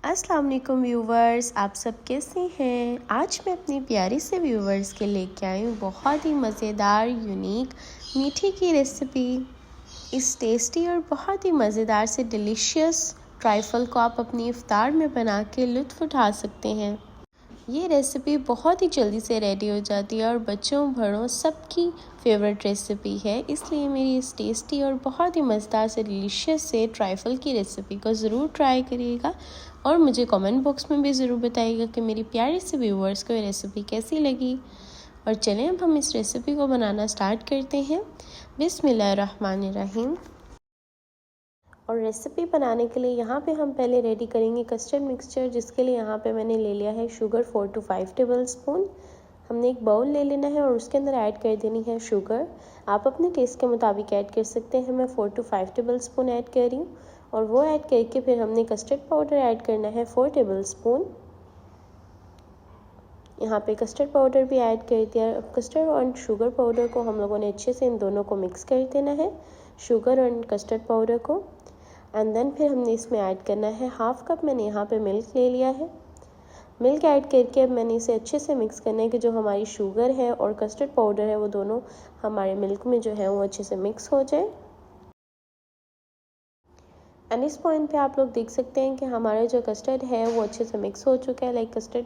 अस्सलाम वालेकुम व्यूवर्स, आप सब कैसे हैं। आज मैं अपनी प्यारी से व्यूवर्स के लेके आई हूँ बहुत ही मज़ेदार यूनिक मीठे की रेसिपी। इस टेस्टी और बहुत ही मज़ेदार से डिलीशियस ट्राइफल को आप अपनी इफ्तार में बना के लुत्फ़ उठा सकते हैं। ये रेसिपी बहुत ही जल्दी से रेडी हो जाती है और बच्चों बड़ों सबकी फेवरेट रेसिपी है, इसलिए मेरी इस टेस्टी और बहुत ही मज़ेदार से डिलीशियस से ट्राइफल की रेसिपी को ज़रूर ट्राई करिएगा और मुझे कमेंट बॉक्स में भी ज़रूर बताइएगा कि मेरी प्यारी से व्यूवर्स को ये रेसिपी कैसी लगी। और चलें अब हम इस रेसिपी को बनाना स्टार्ट करते हैं। बिस्मिल्लाहिर्रहमानिर्रहीम। और रेसिपी बनाने के लिए यहाँ पे हम पहले रेडी करेंगे कस्टर्ड मिक्सचर, जिसके लिए यहाँ पे मैंने ले लिया है शुगर 4 to 5 टेबल स्पून। हमने एक बाउल ले लेना है और उसके अंदर ऐड कर देनी है शुगर। आप अपने टेस्ट के मुताबिक ऐड कर सकते हैं। मैं 4 to 5 टेबल स्पून ऐड कर रही हूँ और वो ऐड करके फिर हमने कस्टर्ड पाउडर ऐड करना है 4 टेबल स्पून। यहाँ पे कस्टर्ड पाउडर भी ऐड कर दिया। अब कस्टर्ड और शुगर पाउडर को हम लोगों ने अच्छे से इन दोनों को मिक्स कर देना है, शुगर और कस्टर्ड पाउडर को। एंड देन फिर हमने इसमें ऐड करना है हाफ़ कप मैंने यहाँ पे मिल्क ले लिया है। मिल्क ऐड करके अब मैंने इसे अच्छे से मिक्स करना है कि जो हमारी शुगर है और कस्टर्ड पाउडर है वो दोनों हमारे मिल्क में जो है वो अच्छे से मिक्स हो जाए। एंड इस पॉइंट पे आप लोग देख सकते हैं कि हमारा जो कस्टर्ड है वो अच्छे से मिक्स हो चुका है, लाइक कस्टर्ड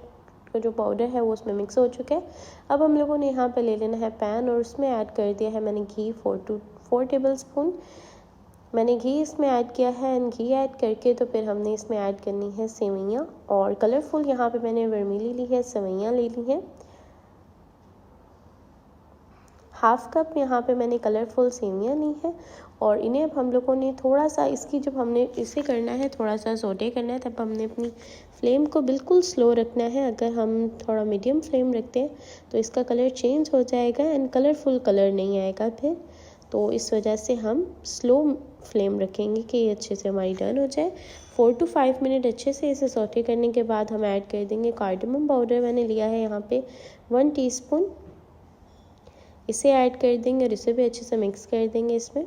का जो पाउडर है वो उसमें मिक्स हो चुका है। अब हम लोगों ने यहाँ पे ले लेना है पैन और उसमें ऐड कर दिया है मैंने घी 4 टेबल स्पून। मैंने घी इसमें ऐड किया है एंड घी ऐड करके तो फिर हमने इसमें ऐड करनी है सेवइयाँ। और कलरफुल यहाँ पे मैंने वर्मीली ली है, सेवइयाँ ले ली हैं। हाफ़ कप यहाँ पे मैंने कलरफुल सेवइयाँ ली है और इन्हें अब हम लोगों ने थोड़ा सा इसकी जब हमने इसे करना है थोड़ा सा सोटे करना है, तब हमने अपनी फ्लेम को बिल्कुल स्लो रखना है। अगर हम थोड़ा मीडियम फ्लेम रखते हैं तो इसका कलर चेंज हो जाएगा एंड कलरफुल कलर नहीं आएगा फिर, तो इस वजह से हम स्लो फ्लेम रखेंगे कि ये अच्छे से हमारी डन हो जाए। 4 to 5 मिनट अच्छे से इसे सौटे करने के बाद हम ऐड कर देंगे कार्डमम पाउडर। मैंने लिया है यहाँ पे 1 टीस्पून, इसे ऐड कर देंगे और इसे भी अच्छे से मिक्स कर देंगे इसमें।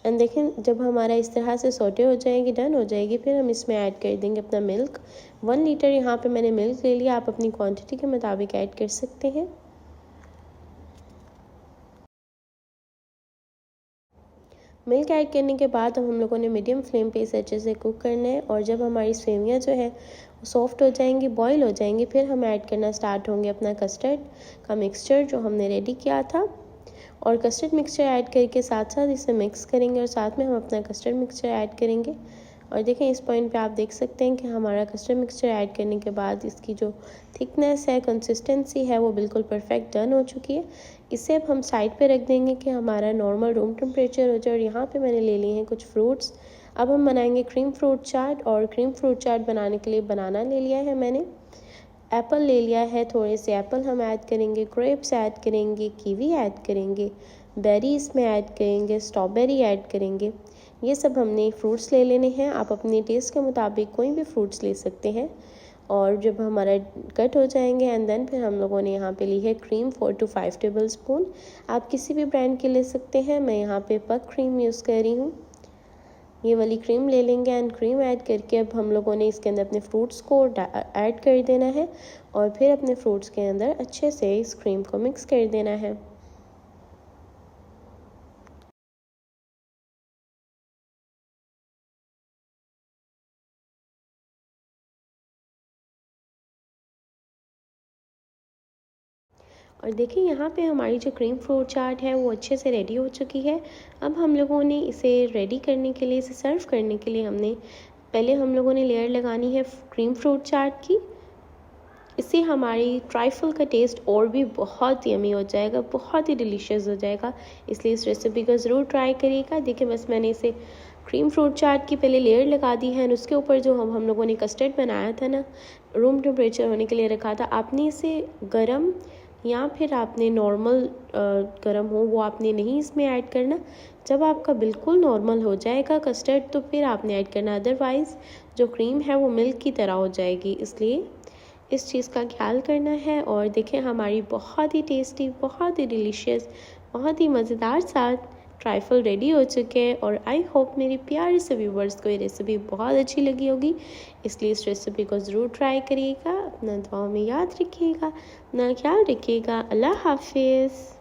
एंड देखें जब हमारा इस तरह से सौटे हो जाएगी, डन हो जाएगी, फिर हम इसमें ऐड कर देंगे अपना मिल्क। 1 लीटर यहाँ पे मैंने मिल्क ले लिया, आप अपनी क्वांटिटी के मुताबिक ऐड कर सकते हैं। मिल्क ऐड करने के बाद अब हम लोगों ने मीडियम फ्लेम पे इसे अच्छे से कुक करना है और जब हमारी सेवइयाँ जो है वो सॉफ्ट हो जाएंगी, बॉईल हो जाएंगी, फिर हम ऐड करना स्टार्ट होंगे अपना कस्टर्ड का मिक्सचर जो हमने रेडी किया था। और कस्टर्ड मिक्सचर ऐड करके साथ साथ इसे मिक्स करेंगे और साथ में हम अपना कस्टर्ड मिक्सचर ऐड करेंगे। और देखें इस पॉइंट पे आप देख सकते हैं कि हमारा कस्टर्ड मिक्सचर ऐड करने के बाद इसकी जो थिकनेस है, कंसिस्टेंसी है, वो बिल्कुल परफेक्ट डन हो चुकी है। इसे अब हम साइड पे रख देंगे कि हमारा नॉर्मल रूम टेम्परेचर हो जाए। और यहाँ पे मैंने ले लिए हैं कुछ फ्रूट्स। अब हम बनाएंगे क्रीम फ्रूट चाट। और क्रीम फ्रूट चाट बनाने के लिए बनाना ले लिया है मैंने, एप्पल ले लिया है, थोड़े से एप्पल हम ऐड करेंगे, ग्रेप्स ऐड करेंगे, कीवी ऐड करेंगे, बेरी इसमें ऐड करेंगे, स्ट्रॉबेरी ऐड करेंगे। ये सब हमने फ्रूट्स ले लेने हैं। आप अपने टेस्ट के मुताबिक कोई भी फ्रूट्स ले सकते हैं। और जब हमारा कट हो जाएंगे एंड देन फिर हम लोगों ने यहाँ पे ली है क्रीम 4 to 5 टेबल स्पून। आप किसी भी ब्रांड की ले सकते हैं, मैं यहाँ पे पक क्रीम यूज़ कर रही हूँ। ये वाली क्रीम ले लेंगे एंड क्रीम ऐड करके अब हम लोगों ने इसके अंदर अपने फ्रूट्स को ऐड कर देना है और फिर अपने फ्रूट्स के अंदर अच्छे से इस क्रीम को मिक्स कर देना है। और देखिए यहाँ पे हमारी जो क्रीम फ्रूट चाट है वो अच्छे से रेडी हो चुकी है। अब हम लोगों ने इसे रेडी करने के लिए, इसे सर्व करने के लिए पहले हम लोगों ने लेयर लगानी है क्रीम फ्रूट चाट की। इससे हमारी ट्राइफल का टेस्ट और भी बहुत यमी हो जाएगा, बहुत ही डिलीशियस हो जाएगा। इसलिए इस रेसिपी को ज़रूर ट्राई करिएगा। देखिए बस मैंने इसे क्रीम फ्रूट चाट की पहले लेयर लगा दी है और उसके ऊपर जो हम लोगों ने कस्टर्ड बनाया था ना, रूम टेम्परेचर होने के लिए रखा था, आपने इसे गरम या फिर आपने नॉर्मल गरम हो वो आपने नहीं इसमें ऐड करना। जब आपका बिल्कुल नॉर्मल हो जाएगा कस्टर्ड तो फिर आपने ऐड करना, अदरवाइज़ जो क्रीम है वो मिल्क की तरह हो जाएगी। इसलिए इस चीज़ का ख्याल करना है। और देखें हमारी बहुत ही टेस्टी, बहुत ही डिलीशियस, बहुत ही मज़ेदार सा ट्राइफल रेडी हो चुके हैं और आई होप मेरी प्यारे से व्यूवर्स को ये रेसिपी बहुत अच्छी लगी होगी। इसलिए इस रेसिपी को ज़रूर ट्राई करिएगा। अपना दुआओं में याद रखिएगा, अपना ख्याल रखिएगा। अल्लाह हाफिज़।